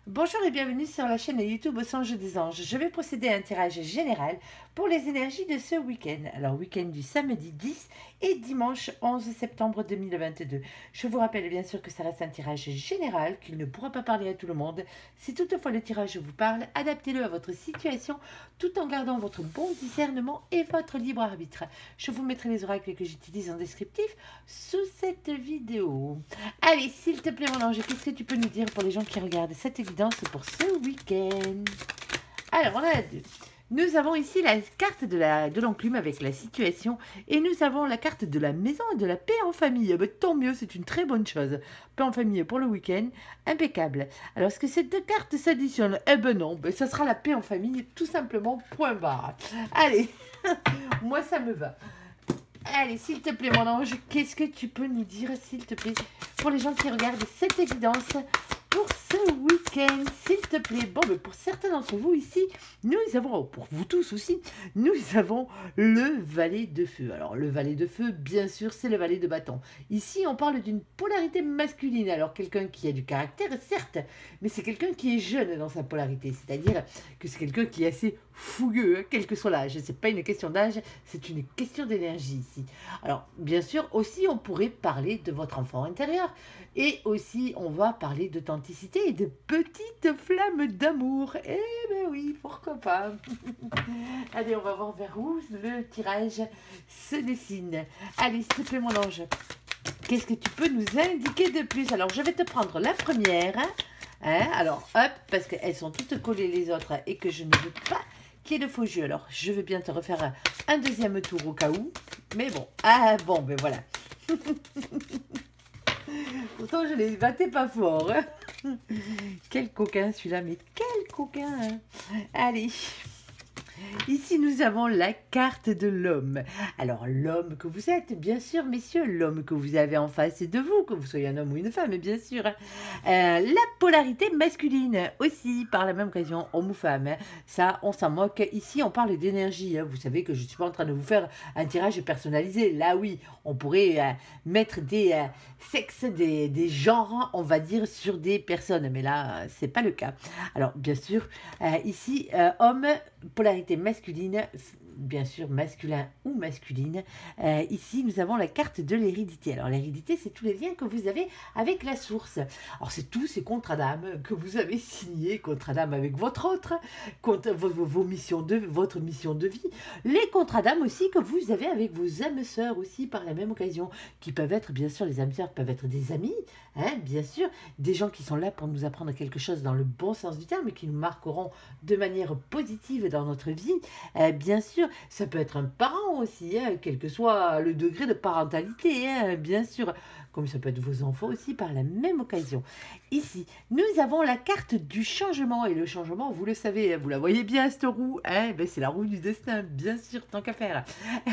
Bonjour et bienvenue sur la chaîne YouTube Au Songe des Anges. Je vais procéder à un tirage général pour les énergies de ce week-end. Alors, week-end du samedi 10 et dimanche 11 septembre 2022. Je vous rappelle bien sûr que ça reste un tirage général, qu'il ne pourra pas parler à tout le monde. Si toutefois le tirage vous parle, adaptez-le à votre situation tout en gardant votre bon discernement et votre libre arbitre. Je vous mettrai les oracles que j'utilise en descriptif sous cette vidéo. Allez, s'il te plaît mon ange, qu'est-ce que tu peux nous dire pour les gens qui regardent cette évidence pour ce week-end? Alors, nous avons ici la carte de l'enclume avec la situation et nous avons la carte de la maison et de la paix en famille. Eh bien, tant mieux, c'est une très bonne chose. Paix en famille pour le week-end, impeccable. Alors, est-ce que ces deux cartes s'additionnent? Eh ben non, ben, ça sera la paix en famille, tout simplement, point barre. Allez, moi ça me va. Allez, s'il te plaît, mon ange, qu'est-ce que tu peux nous dire, s'il te plaît, pour les gens qui regardent cette évidence pour ce week-end, s'il te plaît? Bon, mais pour certains d'entre vous ici, nous avons, pour vous tous aussi, nous avons le valet de feu. Alors, le valet de feu, bien sûr, c'est le valet de bâton. Ici, on parle d'une polarité masculine. Alors, quelqu'un qui a du caractère, certes, mais c'est quelqu'un qui est jeune dans sa polarité. C'est-à-dire que c'est quelqu'un qui est assez fougueux, hein, quel que soit l'âge. C'est pas une question d'âge, c'est une question d'énergie ici. Alors, bien sûr, aussi, on pourrait parler de votre enfant intérieur. Et aussi, on va parler d'authenticité et de petites flammes d'amour. Eh ben oui, pourquoi pas. Allez, on va voir vers où le tirage se dessine. Allez, s'il te plaît, mon ange, qu'est-ce que tu peux nous indiquer de plus? Alors, je vais te prendre la première. Hein, alors, hop, parce qu'elles sont toutes collées les autres et que je ne veux pas qu'il y ait de faux jeu. Alors, je veux bien te refaire un deuxième tour au cas où. Mais bon, ah bon, ben voilà. Pourtant, je les battais pas fort. Hein. Quel coquin celui-là, mais quel coquin. Hein. Allez. Ici, nous avons la carte de l'homme. Alors, l'homme que vous êtes, bien sûr, messieurs, l'homme que vous avez en face de vous, que vous soyez un homme ou une femme, bien sûr. La polarité masculine aussi, par la même occasion, homme ou femme. Hein. Ça, on s'en moque. Ici, on parle d'énergie. Hein. Vous savez que je ne suis pas en train de vous faire un tirage personnalisé. Là, oui, on pourrait mettre des sexes, des genres, on va dire, sur des personnes. Mais là, c'est pas le cas. Alors, bien sûr, ici, homme, polarité masculine, bien sûr masculin ou masculine. Ici, nous avons la carte de l'hérédité. Alors, l'hérédité, c'est tous les liens que vous avez avec la source. Alors, c'est tous ces contrats d'âme que vous avez signés, contrats d'âme avec votre autre, vos missions votre mission de vie, les contrats d'âme aussi que vous avez avec vos âmes sœurs aussi par la même occasion, qui peuvent être, bien sûr, les âmes sœurs peuvent être des amis, hein, bien sûr, des gens qui sont là pour nous apprendre quelque chose dans le bon sens du terme et qui nous marqueront de manière positive dans notre vie. Bien sûr, ça peut être un parent aussi, hein, quel que soit le degré de parentalité, hein, bien sûr, comme ça peut être vos enfants aussi par la même occasion. Ici, nous avons la carte du changement, et le changement, vous le savez, vous la voyez bien cette roue, hein, ben c'est la roue du destin, bien sûr, tant qu'à faire.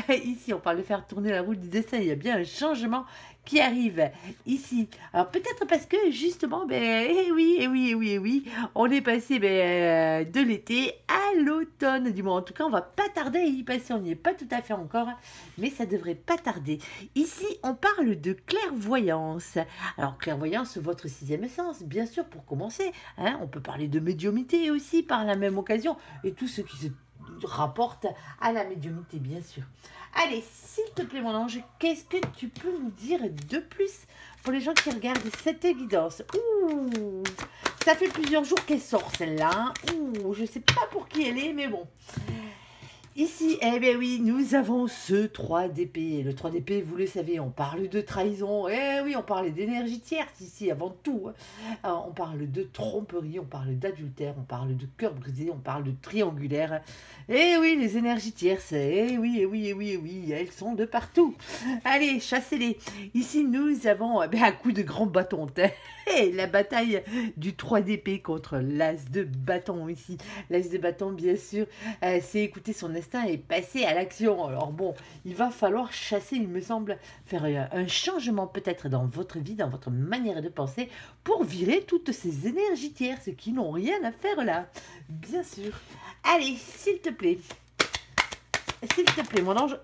Ici, on parle de faire tourner la roue du destin, il y a bien un changement qui arrive ici. Alors peut-être parce que justement, ben, oui, on est passé de l'été à l'automne, du moins. En tout cas, on va pas tarder à y passer. On n'y est pas tout à fait encore, mais ça devrait pas tarder. Ici, on parle de clairvoyance. Alors clairvoyance, votre sixième sens, bien sûr, pour commencer. Hein, on peut parler de médiumnité aussi par la même occasion et tout ce qui se rapporte à la médiumnité, bien sûr. Allez, s'il te plaît, mon ange, qu'est-ce que tu peux nous dire de plus pour les gens qui regardent cette évidence? Ouh, ça fait plusieurs jours qu'elle sort, celle-là. Ouh, je sais pas pour qui elle est, mais bon. Ici, eh bien oui, nous avons ce 3 d'épée. Le 3 d'épée, vous le savez, on parle de trahison. Eh oui, on parle d'énergie tierce ici, avant tout. On parle de tromperie, on parle d'adultère, on parle de cœur brisé, on parle de triangulaire. Eh oui, les énergies tierces, oui, elles sont de partout. Allez, chassez-les. Ici, nous avons un coup de grand bâton. La bataille du 3 d'épée contre l'as de bâton ici. L'as de bâton, bien sûr, c'est écouter son instinct et passer à l'action. Alors bon, il va falloir chasser, il me semble, faire un changement peut-être dans votre vie, dans votre manière de penser, pour virer toutes ces énergies tierces qui n'ont rien à faire là. Bien sûr. Allez, s'il te plaît. S'il te plaît, mon ange.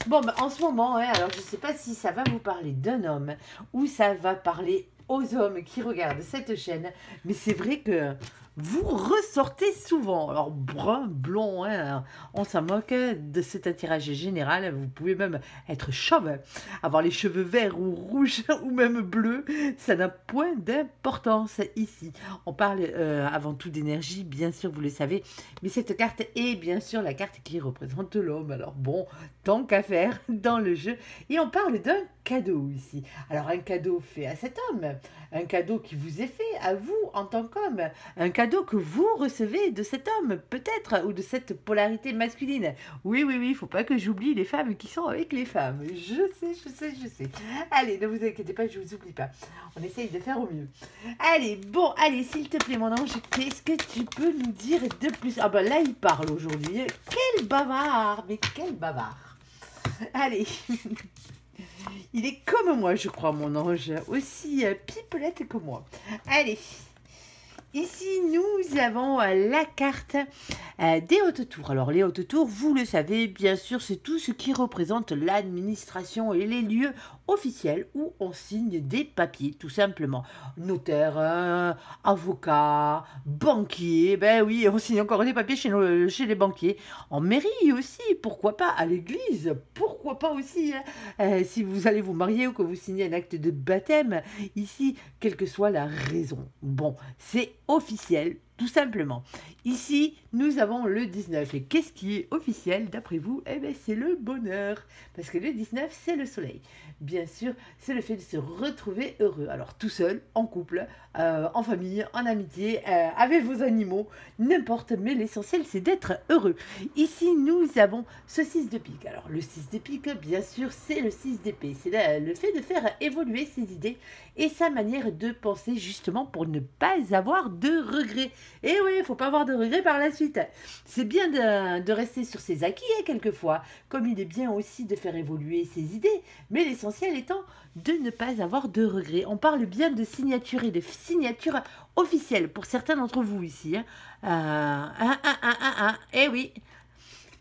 Bon, en ce moment, hein, alors je ne sais pas si ça va vous parler d'un homme ou ça va parler aux hommes qui regardent cette chaîne, mais c'est vrai que vous ressortez souvent. Alors, brun, blond, hein, on s'en moque de cet attirage général. Vous pouvez même être chauve, avoir les cheveux verts ou rouges ou même bleus. Ça n'a point d'importance ici. On parle avant tout d'énergie, bien sûr, vous le savez. Mais cette carte est bien sûr la carte qui représente l'homme. Alors bon, tant qu'à faire dans le jeu. Et on parle d'un cadeau ici. Alors un cadeau fait à cet homme, un cadeau qui vous est fait à vous en tant qu'homme, un cadeau que vous recevez de cet homme peut-être, ou de cette polarité masculine. Oui, oui, oui, il faut pas que j'oublie les femmes qui sont avec les femmes. Je sais, je sais, je sais. Allez, ne vous inquiétez pas, je vous oublie pas. On essaye de faire au mieux. Allez, bon, allez, s'il te plaît mon ange, qu'est-ce que tu peux nous dire de plus? Ah ben là, il parle aujourd'hui. Quel bavard, mais quel bavard. Allez. Il est comme moi, je crois, mon ange. Aussi pipelette que moi. Allez. Ici, nous avons la carte des hautes tours. Alors, les hautes tours, vous le savez, bien sûr, c'est tout ce qui représente l'administration et les lieux officiels où on signe des papiers, tout simplement. Notaire, avocat, banquier, ben oui, on signe encore des papiers chez les banquiers. En mairie aussi, pourquoi pas. À l'église, pourquoi pas aussi. Hein. Si vous allez vous marier ou que vous signez un acte de baptême, ici, quelle que soit la raison. Bon, c'est officiel, tout simplement. Ici, nous avons le 19. Et qu'est-ce qui est officiel d'après vous? Eh bien, c'est le bonheur. Parce que le 19, c'est le soleil. Bien sûr, c'est le fait de se retrouver heureux. Alors, tout seul, en couple, en famille, en amitié, avec vos animaux, n'importe. Mais l'essentiel, c'est d'être heureux. Ici, nous avons ce 6 de pique. Alors, le 6 de pique, bien sûr, c'est le 6 d'épée. C'est le fait de faire évoluer ses idées et sa manière de penser, justement, pour ne pas avoir de regrets. Et oui, il ne faut pas avoir de regrets par la suite. C'est bien de rester sur ses acquis, hein, quelquefois, comme il est bien aussi de faire évoluer ses idées, mais l'essentiel étant de ne pas avoir de regrets. On parle bien de signature et de signature officielle pour certains d'entre vous ici. Eh oui.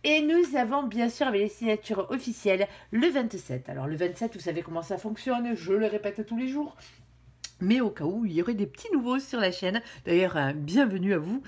Et nous avons bien sûr avec les signatures officielles le 27. Alors le 27, vous savez comment ça fonctionne, je le répète tous les jours. Mais au cas où il y aurait des petits nouveaux sur la chaîne, d'ailleurs bienvenue à vous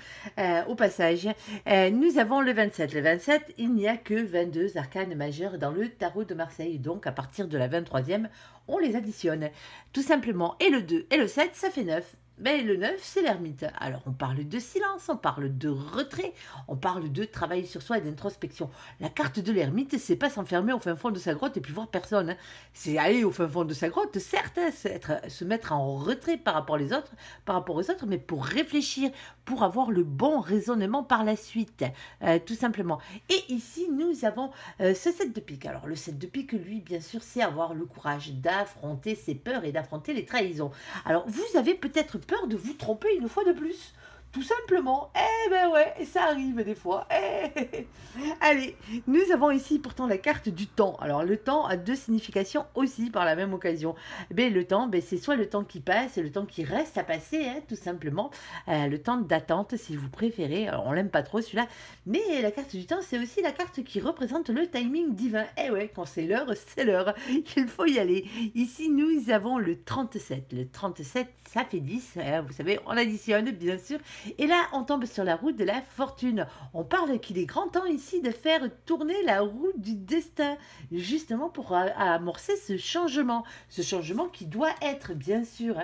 au passage, nous avons le 27. Le 27, il n'y a que 22 arcanes majeures dans le tarot de Marseille, donc à partir de la 23e, on les additionne tout simplement. Et le 2 et le 7, ça fait 9. Ben, le 9, c'est l'ermite. Alors, on parle de silence, on parle de retrait, on parle de travail sur soi et d'introspection. La carte de l'ermite, c'est pas s'enfermer au fin fond de sa grotte et puis voir personne. Hein. C'est aller au fin fond de sa grotte, certes, se mettre en retrait par rapport aux autres, mais pour réfléchir, pour avoir le bon raisonnement par la suite, tout simplement. Et ici, nous avons ce 7 de pique. Alors, le 7 de pique, lui, bien sûr, c'est avoir le courage d'affronter ses peurs et d'affronter les trahisons. Alors, vous avez peut-être peur de vous tromper une fois de plus. Tout simplement. Eh ben ouais, ça arrive des fois. Allez, nous avons ici pourtant la carte du temps. Alors le temps a deux significations aussi par la même occasion. Ben, le temps, ben, c'est soit le temps qui passe et le temps qui reste à passer, hein, tout simplement. Le temps d'attente, si vous préférez. Alors, on l'aime pas trop celui-là. Mais la carte du temps, c'est aussi la carte qui représente le timing divin. Eh ouais, quand c'est l'heure, c'est l'heure. Il faut y aller. Ici, nous avons le 37. Le 37, ça fait 10. Hein, vous savez, on additionne, bien sûr. Et là, on tombe sur la roue de la fortune. On parle qu'il est grand temps ici de faire tourner la roue du destin, justement pour amorcer ce changement qui doit être, bien sûr.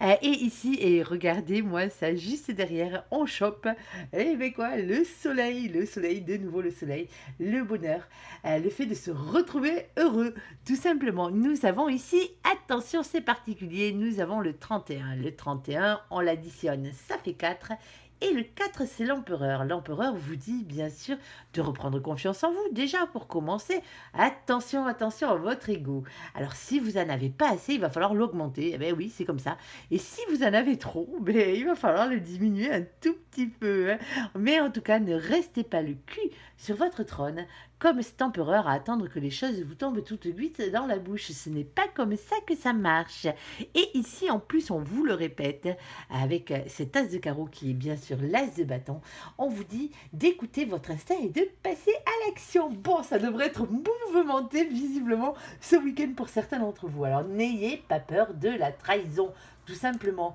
Hein. Et ici, et regardez-moi ça, juste derrière, on chope, et ben quoi, le soleil, de nouveau le soleil, le bonheur, le fait de se retrouver heureux, tout simplement. Nous avons ici, attention, c'est particulier, nous avons le 31. Le 31, on l'additionne, ça fait 4. Et le 4, c'est l'empereur. L'empereur vous dit, bien sûr, de reprendre confiance en vous. Déjà, pour commencer, attention, attention à votre ego. Alors, si vous n'en avez pas assez, il va falloir l'augmenter. Eh bien oui, c'est comme ça. Et si vous en avez trop, ben, il va falloir le diminuer un tout petit peu. Hein. Mais en tout cas, ne restez pas le cul sur votre trône, comme cet empereur, à attendre que les choses vous tombent toutes cuites dans la bouche. Ce n'est pas comme ça que ça marche. Et ici, en plus, on vous le répète, avec cet as de carreau qui est bien sûr l'as de bâton, on vous dit d'écouter votre instinct et de passer à l'action. Bon, ça devrait être mouvementé visiblement ce week-end pour certains d'entre vous. Alors, n'ayez pas peur de la trahison. Tout tout simplement.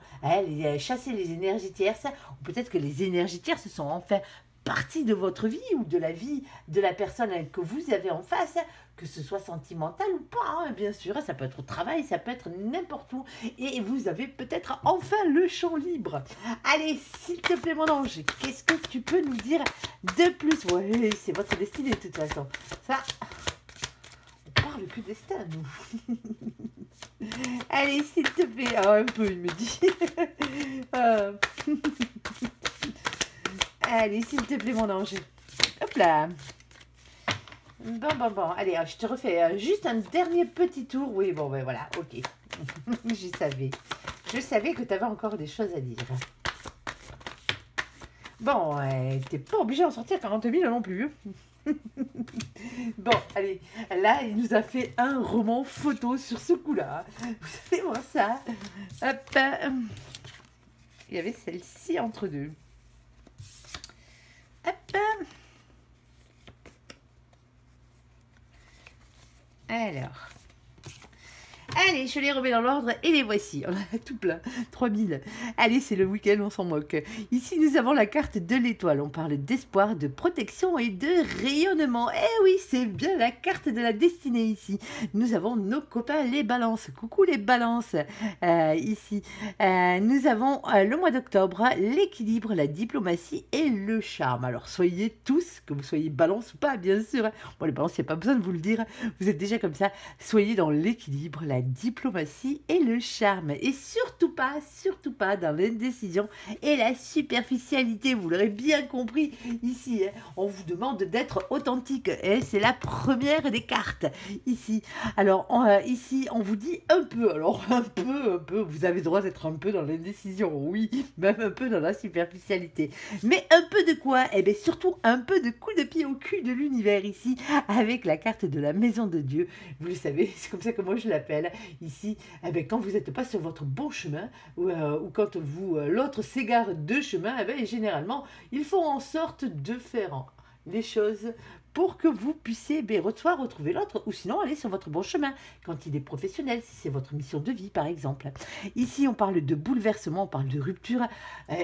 Chasser les énergies tierces, ou peut-être que les énergies tierces sont enfin partie de votre vie ou de la vie de la personne que vous avez en face, que ce soit sentimental ou pas, hein, bien sûr, ça peut être au travail, ça peut être n'importe où, et vous avez peut-être enfin le champ libre. Allez, s'il te plaît mon ange, qu'est-ce que tu peux nous dire de plus? Ouais, c'est votre destinée de toute façon. Ça, on parle que destin, nous. Allez, s'il te plaît, un peu, il me dit. Allez, s'il te plaît, mon ange. Hop là. Bon. Allez, je te refais juste un dernier petit tour. Oui, bon, ben voilà, ok. Je savais. Je savais que tu avais encore des choses à dire. Bon, t'es pas obligé d'en sortir 40 000 non plus. Bon, allez. Là, il nous a fait un roman photo sur ce coup-là. Vous savez voir ça. Hop. Il y avait celle-ci entre deux. Hop. Alors. Allez, je les remets dans l'ordre et les voici. On a tout plein, 3000. Allez, c'est le week-end, on s'en moque. Ici, nous avons la carte de l'étoile. On parle d'espoir, de protection et de rayonnement. Eh oui, c'est bien la carte de la destinée ici. Nous avons nos copains les balances. Coucou les balances. Ici, nous avons le mois d'octobre, l'équilibre, la diplomatie et le charme. Alors, soyez tous, que vous soyez balance ou pas, bien sûr. Bon, les balances, il n'y a pas besoin de vous le dire. Vous êtes déjà comme ça. Soyez dans l'équilibre, la diplomatie et le charme. Et surtout pas dans l'indécision et la superficialité. Vous l'aurez bien compris ici. Hein, on vous demande d'être authentique. Et c'est la première des cartes ici. Alors, ici, on vous dit un peu. Alors, un peu. Vous avez le droit d'être un peu dans l'indécision. Oui, même un peu dans la superficialité. Mais un peu de quoi? Eh bien, surtout un peu de coup de pied au cul de l'univers ici. Avec la carte de la maison de Dieu. Vous le savez, c'est comme ça que moi je l'appelle. Ici, eh bien, quand vous n'êtes pas sur votre bon chemin, ou quand l'autre s'égare de chemin, eh bien, généralement, ils font en sorte de faire les choses pour que vous puissiez soit retrouver l'autre, ou sinon aller sur votre bon chemin, quand il est professionnel, si c'est votre mission de vie, par exemple. Ici, on parle de bouleversement, on parle de rupture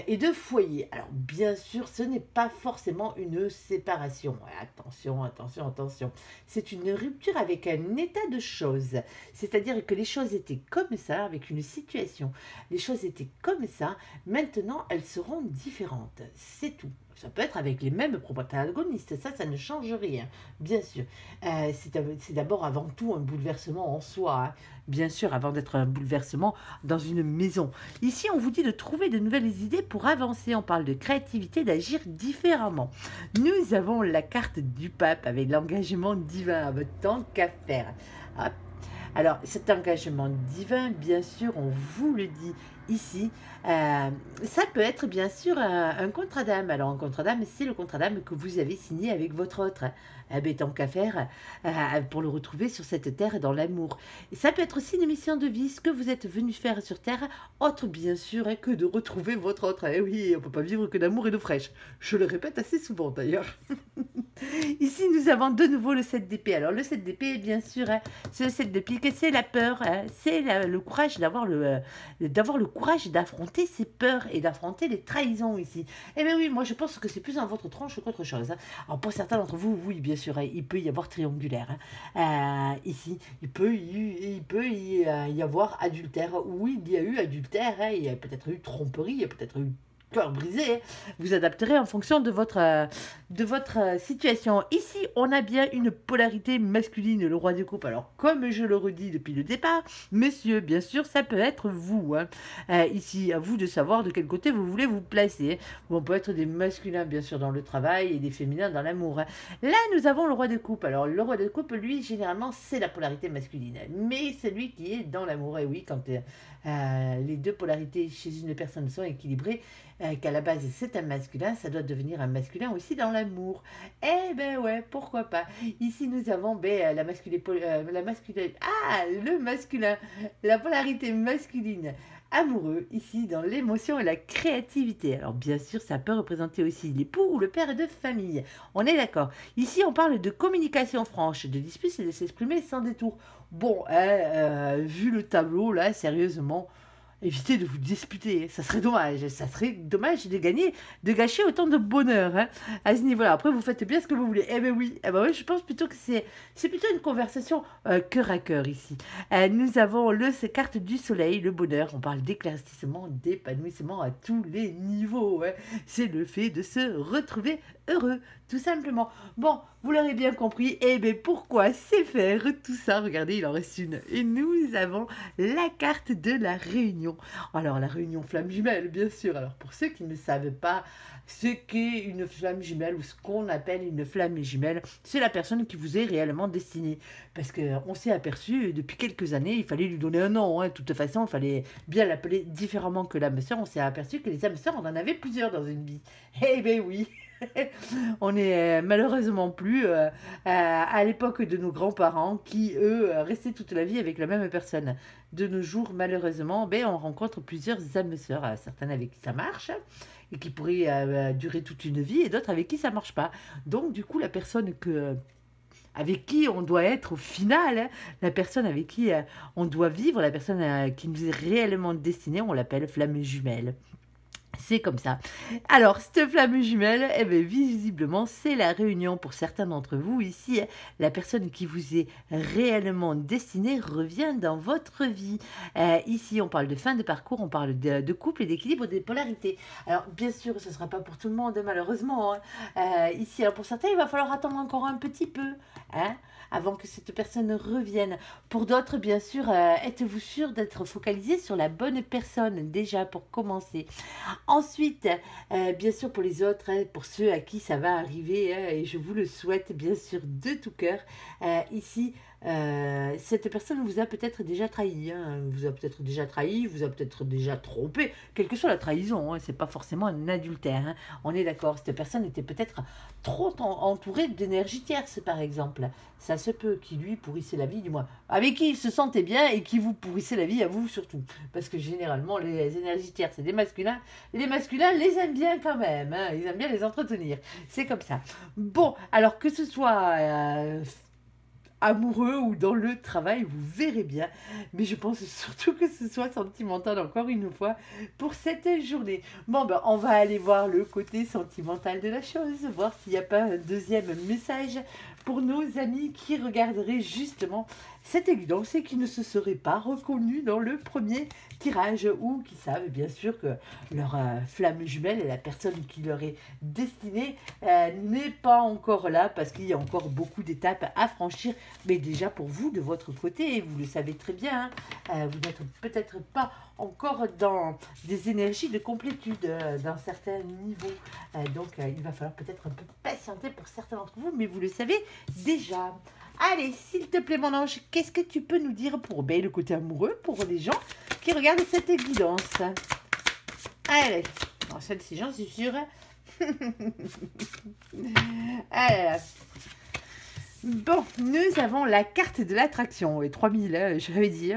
et de foyer. Alors, bien sûr, ce n'est pas forcément une séparation. Attention. C'est une rupture avec un état de choses. C'est-à-dire que les choses étaient comme ça, avec une situation. Les choses étaient comme ça, maintenant, elles seront différentes. C'est tout. Ça peut être avec les mêmes protagonistes, ça ne change rien, bien sûr. C'est d'abord avant tout un bouleversement en soi, hein. Bien sûr, avant d'être un bouleversement dans une maison. Ici, on vous dit de trouver de nouvelles idées pour avancer. On parle de créativité, d'agir différemment. Nous avons la carte du pape avec l'engagement divin, tant qu'à faire. Hop. Alors, cet engagement divin, bien sûr, on vous le dit ici, ça peut être bien sûr un contrat d'âme. Alors, un contrat d'âme, c'est le contrat d'âme que vous avez signé avec votre autre. Tant qu'à faire, pour le retrouver sur cette terre dans l'amour. Ça peut être aussi une mission de vie, ce que vous êtes venu faire sur terre, autre bien sûr que de retrouver votre autre. Eh oui, on ne peut pas vivre que d'amour et d'eau fraîche. Je le répète assez souvent d'ailleurs. Ici, nous avons de nouveau le 7 d'épée. Alors, le 7 d'épée, bien sûr, c'est le 7 d'épée, c'est la peur, c'est le courage d'avoir le courage d'affronter ses peurs et d'affronter les trahisons ici. Eh bien oui, moi je pense que c'est plus dans votre tronche qu'autre chose. Alors, pour certains d'entre vous, oui, bien sûr, il peut y avoir triangulaire. Ici, il peut y avoir adultère. Oui, il y a eu adultère, il y a peut-être eu tromperie, il y a peut-être eu cœur brisé, vous adapterez en fonction de votre situation. Ici, on a bien une polarité masculine, le roi de coupe. Alors, comme je le redis depuis le départ, messieurs, bien sûr, ça peut être vous. Hein. Ici, à vous de savoir de quel côté vous voulez vous placer. On peut être des masculins, bien sûr, dans le travail et des féminins dans l'amour. Hein. Là, nous avons le roi de coupe. Alors, le roi de coupe, lui, généralement, c'est la polarité masculine. Mais celui qui est dans l'amour. Et oui, quand les deux polarités chez une personne sont équilibrées, qu'à la base c'est un masculin, ça doit devenir un masculin aussi dans l'amour. Eh ben ouais, pourquoi pas. Ici nous avons le masculin, la polarité masculine amoureux, ici dans l'émotion et la créativité. Alors bien sûr, ça peut représenter aussi l'époux ou le père de famille. On est d'accord. Ici, on parle de communication franche, de dispute et de s'exprimer sans détour. Bon, vu le tableau, là, sérieusement, évitez de vous disputer. Ça serait dommage. Ça serait dommage de gâcher autant de bonheur hein, à ce niveau-là. Après, vous faites bien ce que vous voulez. Eh ben oui, je pense plutôt que c'est plutôt une conversation cœur à cœur ici. Nous avons carte du soleil, le bonheur. On parle d'éclaircissement, d'épanouissement à tous les niveaux. Hein. C'est le fait de se retrouver heureux, tout simplement. Bon, vous l'aurez bien compris. Eh bien, pourquoi c'est faire tout ça? Regardez, il en reste une. Et nous avons la carte de la réunion. Alors, la réunion flamme jumelle, bien sûr. Alors, pour ceux qui ne savent pas ce qu'est une flamme jumelle ou ce qu'on appelle une flamme jumelle, c'est la personne qui vous est réellement destinée. Parce qu'on s'est aperçu, depuis quelques années, il fallait lui donner un nom. Hein. De toute façon, il fallait bien l'appeler différemment que l'âme sœur. On s'est aperçu que les âmes sœurs, on en avait plusieurs dans une vie. Eh bien oui. On est malheureusement plus à l'époque de nos grands-parents qui, eux, restaient toute la vie avec la même personne. De nos jours, malheureusement, ben, on rencontre plusieurs âmes sœurs, certaines avec qui ça marche et qui pourraient durer toute une vie et d'autres avec qui ça marche pas. Donc, du coup, la personne avec qui on doit être au final, hein, la personne avec qui on doit vivre, la personne qui nous est réellement destinée, on l'appelle flamme jumelle. C'est comme ça. Alors, cette flamme jumelle, eh bien, visiblement, c'est la réunion pour certains d'entre vous. Ici, la personne qui vous est réellement destinée revient dans votre vie. Ici, on parle de fin de parcours, on parle de couple et d'équilibre des polarités. Alors, bien sûr, ce ne sera pas pour tout le monde, malheureusement. Hein. Ici, alors pour certains, il va falloir attendre encore un petit peu. Hein, avant que cette personne revienne. Pour d'autres, bien sûr, êtes-vous sûr d'être focalisé sur la bonne personne, déjà, pour commencer. Ensuite, bien sûr, pour les autres, hein, pour ceux à qui ça va arriver, hein, et je vous le souhaite, bien sûr, de tout cœur, ici, cette personne vous a peut-être déjà trahi, hein, vous a peut-être déjà trahi, vous a peut-être déjà trompé, quelle que soit la trahison, hein, c'est pas forcément un adultère, hein, on est d'accord, cette personne était peut-être trop entourée d'énergie tierce, par exemple, ça se peut, qui lui pourrissait la vie, du moins, avec qui il se sentait bien et qui vous pourrissait la vie à vous surtout, parce que généralement les énergies tierces c'est des masculins, et les masculins les aiment bien quand même, hein, ils aiment bien les entretenir, c'est comme ça. Bon, alors que ce soit amoureux ou dans le travail, vous verrez bien. Mais je pense surtout que ce soit sentimental encore une fois pour cette journée. Bon, ben, on va aller voir le côté sentimental de la chose, voir s'il n'y a pas un deuxième message pour nos amis qui regarderaient justement cette évidence et qui ne se seraient pas reconnus dans le premier tirage ou qui savent bien sûr que leur flamme jumelle et la personne qui leur est destinée n'est pas encore là parce qu'il y a encore beaucoup d'étapes à franchir. Mais déjà pour vous, de votre côté, vous le savez très bien, hein, vous n'êtes peut-être pas encore dans des énergies de complétude d'un certain niveau. Donc il va falloir peut-être un peu patienter pour certains d'entre vous, mais vous le savez déjà. Allez, s'il te plaît mon ange, qu'est-ce que tu peux nous dire pour le côté amoureux, pour les gens qui regardent cette évidence? Allez, celle-ci j'en suis sûre. Allez, bon, nous avons la carte de l'attraction, et 3000, je l'avais dit.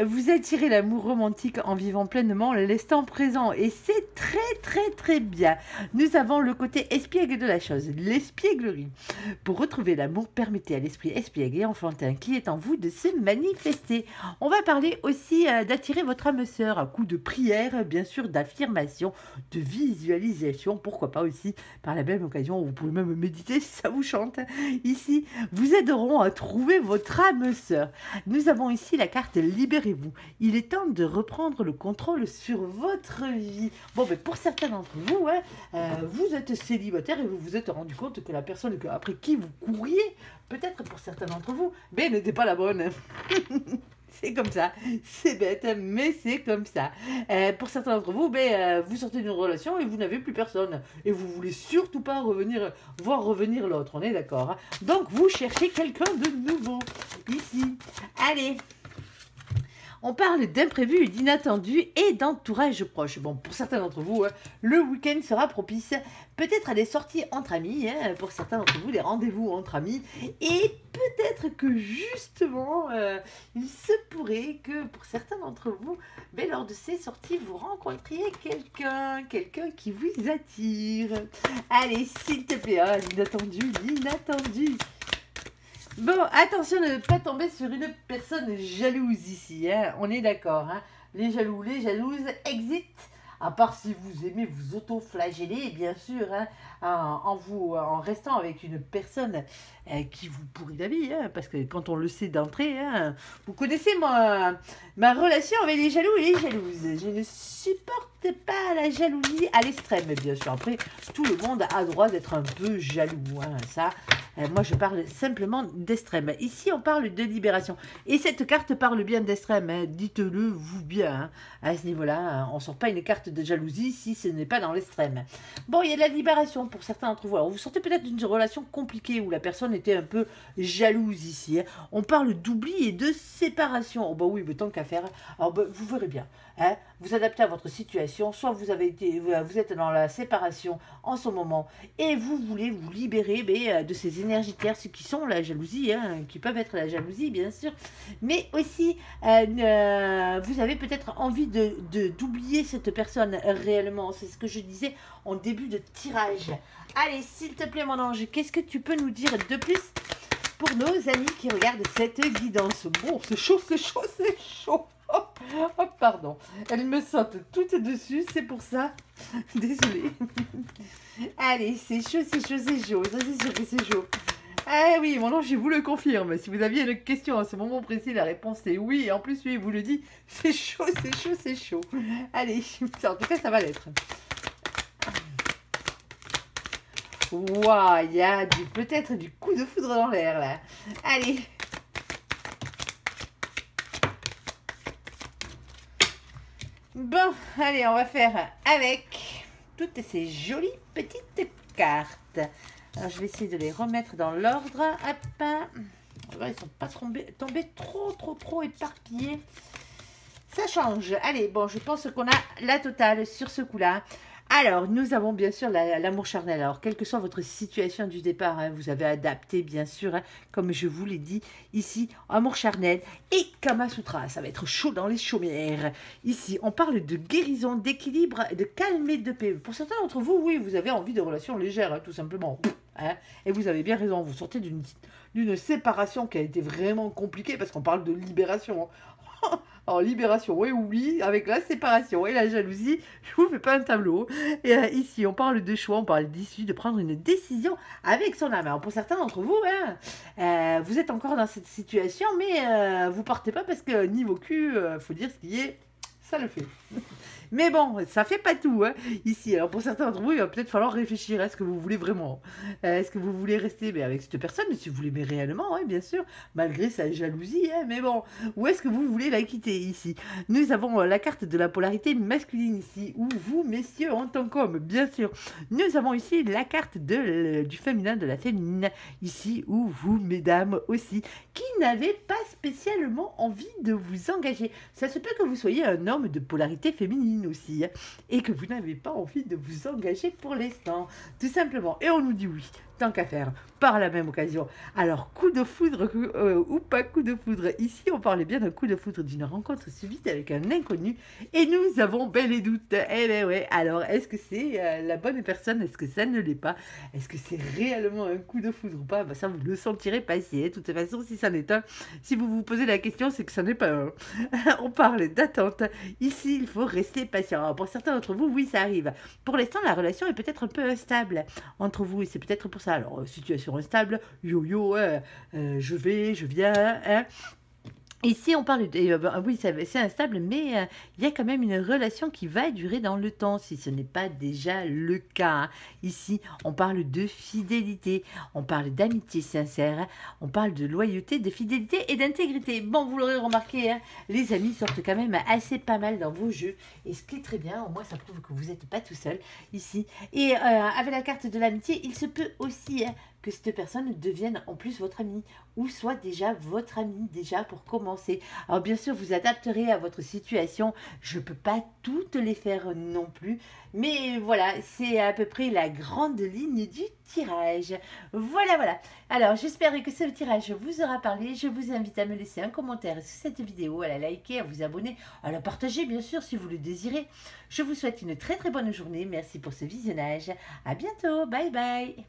Vous attirez l'amour romantique en vivant pleinement l'instant présent, et c'est très très très bien. Nous avons le côté espiègle de la chose, l'espièglerie. Pour retrouver l'amour, permettez à l'esprit espiègle et enfantin qui est en vous de se manifester. On va parler aussi d'attirer votre âme sœur, à coup de prière, bien sûr, d'affirmation, de visualisation, pourquoi pas aussi, par la même occasion, vous pouvez même méditer si ça vous chante. Ici, vous aideront à trouver votre âme sœur. Nous avons ici la carte Libérez-vous. Il est temps de reprendre le contrôle sur votre vie. Bon, mais pour certains d'entre vous, hein, vous êtes célibataire et vous vous êtes rendu compte que la personne après qui vous courriez, peut-être pour certains d'entre vous, mais n'était pas la bonne. C'est comme ça, c'est bête, mais c'est comme ça. Pour certains d'entre vous, vous sortez d'une relation et vous n'avez plus personne. Et vous voulez surtout pas voir revenir l'autre, on est d'accord, hein. Donc vous cherchez quelqu'un de nouveau, ici. Allez, on parle d'imprévus, d'inattendu et d'entourage proche. Bon, pour certains d'entre vous, hein, le week-end sera propice. Peut-être à des sorties entre amis, hein, pour certains d'entre vous, des rendez-vous entre amis. Et peut-être que justement, il se pourrait que pour certains d'entre vous, lors de ces sorties, vous rencontriez quelqu'un qui vous attire. Allez, s'il te plaît, hein, l'inattendu. Bon, attention de ne pas tomber sur une personne jalouse ici, hein, on est d'accord, hein. les jaloux, les jalouses, exit. À part si vous aimez vous auto-flageller, bien sûr, hein, en restant avec une personne qui vous pourrit la vie, hein, parce que quand on le sait d'entrée, hein, vous connaissez ma relation avec les jaloux et les jalouses. Je ne supporte pas la jalousie à l'extrême, bien sûr. Après, tout le monde a droit d'être un peu jaloux, hein, ça. Moi, je parle simplement d'extrême. Ici, on parle de libération. Et cette carte parle bien d'extrême, hein, dites-le vous bien, hein, à ce niveau-là. Hein, on ne sort pas une carte de jalousie si ce n'est pas dans l'extrême. Bon, il y a de la libération pour certains d'entre vous. Alors, vous sortez peut-être d'une relation compliquée où la personne était un peu jalouse ici. Hein. On parle d'oubli et de séparation. Oh, bah oui, mais tant qu'à faire. Alors, bah, vous verrez bien. Hein, vous adaptez à votre situation. Soit vous êtes dans la séparation en ce moment et vous voulez vous libérer de ces énergies tierces qui sont la jalousie, hein, qui peuvent être la jalousie, bien sûr. Mais aussi, vous avez peut-être envie d'oublier cette personne réellement. C'est ce que je disais en début de tirage. Allez, s'il te plaît, mon ange, qu'est-ce que tu peux nous dire de plus pour nos amis qui regardent cette guidance? Bon, c'est chaud, c'est chaud, c'est chaud. Oh, pardon. Elle me saute toute dessus, c'est pour ça. Désolée. Allez, c'est chaud, c'est chaud, c'est chaud. Ça, c'est sûr que c'est chaud. Ah oui, mon ange, je vous le confirme. Si vous aviez une question à ce moment précis, la réponse est oui. Et en plus, lui, il vous le dit, c'est chaud, c'est chaud, c'est chaud. Allez, en tout cas, ça va l'être. Waouh, il y a peut-être du coup de foudre dans l'air, là. Allez. Bon, allez, on va faire avec toutes ces jolies petites cartes. Alors, je vais essayer de les remettre dans l'ordre. Hop. Ils ne sont pas tombés trop éparpillés. Ça change. Allez, bon, je pense qu'on a la totale sur ce coup-là. Alors, nous avons bien sûr l'amour charnel. Alors, quelle que soit votre situation du départ, hein, vous avez adapté, bien sûr, hein, comme je vous l'ai dit, ici, amour charnel et Kama Sutra. Ça va être chaud dans les chaumières. Ici, on parle de guérison, d'équilibre, de calme et de paix. Pour certains d'entre vous, oui, vous avez envie de relations légères, hein, tout simplement. Hein, et vous avez bien raison, vous sortez d'une séparation qui a été vraiment compliquée, parce qu'on parle de libération. En libération, oui, avec la séparation et la jalousie, je vous fais pas un tableau. Et ici, on parle de choix, on parle d'issue, de prendre une décision avec son âme. Alors pour certains d'entre vous, hein, vous êtes encore dans cette situation, mais vous partez pas parce que niveau cul, faut dire ce qui est, ça le fait. Mais bon, ça fait pas tout, hein, ici. Alors pour certains d'entre vous, il va peut-être falloir réfléchir. Est-ce que vous voulez vraiment est-ce que vous voulez rester avec cette personne, si vous l'aimez réellement, hein, bien sûr, malgré sa jalousie, hein, mais bon. Ou est-ce que vous voulez la quitter ici? Nous avons la carte de la polarité masculine ici, ou vous, messieurs, en tant qu'hommes, bien sûr. Nous avons ici la carte du féminin, de la féminine, ici, ou vous, mesdames, aussi, qui n'avez pas spécialement envie de vous engager. Ça se peut que vous soyez un homme de polarité féminine aussi, hein, et que vous n'avez pas envie de vous engager pour l'instant, tout simplement. Et on nous dit oui, tant qu'à faire, par la même occasion. Alors, coup de foudre ou pas coup de foudre, ici on parlait bien d'un coup de foudre, d'une rencontre subite avec un inconnu, et nous avons bel et doute. Eh ben ouais, alors est-ce que c'est la bonne personne? Est-ce que ça ne l'est pas? Est-ce que c'est réellement un coup de foudre ou pas? Ben, ça vous le sentirez passer, de toute façon. Si ça n'est un, si vous vous posez la question, c'est que ça n'est pas un. On parle d'attente, ici il faut rester patient. Alors, pour certains d'entre vous, oui, ça arrive. Pour l'instant, la relation est peut-être un peu instable entre vous, et c'est peut-être pour ça. Alors, situation instable, yo-yo, je vais, je viens, hein. Ici, on parle de... oui, c'est instable, mais il y a quand même une relation qui va durer dans le temps, si ce n'est pas déjà le cas. Hein. Ici, on parle de fidélité, on parle d'amitié sincère, on parle de loyauté, de fidélité et d'intégrité. Bon, vous l'aurez remarqué, hein, les amis sortent quand même assez pas mal dans vos jeux, et ce qui est très bien, au moins ça prouve que vous n'êtes pas tout seul ici. Et avec la carte de l'amitié, il se peut aussi... Hein, que cette personne devienne en plus votre ami, ou soit déjà votre ami, déjà pour commencer. Alors bien sûr, vous adapterez à votre situation, je ne peux pas toutes les faire non plus, mais voilà, c'est à peu près la grande ligne du tirage. Voilà. Alors, j'espère que ce tirage vous aura parlé. Je vous invite à me laisser un commentaire sur cette vidéo, à la liker, à vous abonner, à la partager bien sûr si vous le désirez. Je vous souhaite une très bonne journée. Merci pour ce visionnage. À bientôt. Bye bye.